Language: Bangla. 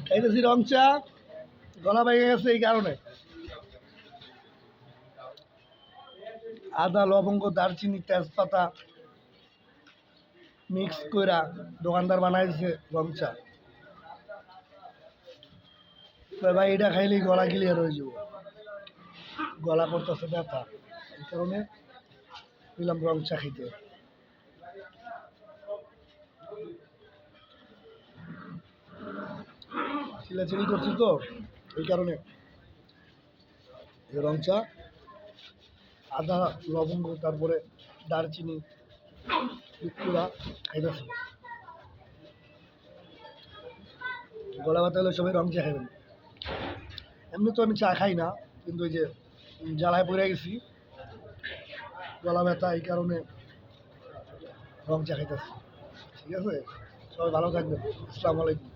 খাইতেছি রং চা, গলা ভেঙে গেছে এই কারণে। আদা, লবঙ্গ, দারচিনি, তেজপাতা মিক্স কইরা দোকানদার বানাইছে রং চা। ভাই এটা খাইলেই গলা ক্লিয়ার হয়ে যাব, গলা করতেছে ব্যথা, এই কারণে দিলাম রং চা খাইতে। চিলাচিলি করছি তো এই কারণে রং চা, আদা, লবঙ্গ, তারপরে দারচিনি পুরা খাইতেছি। গলা ব্যথা হলে সবাই রং চা খাবেন। এমনি তো আমি চা খাই না, কিন্তু ওই যে জ্বালায় পড়ে গেছি, গলা ব্যথা, এই কারণে রং চা খাইতেছি। ঠিক আছে, সবাই ভালো থাকবেন। আসসালামু আলাইকুম।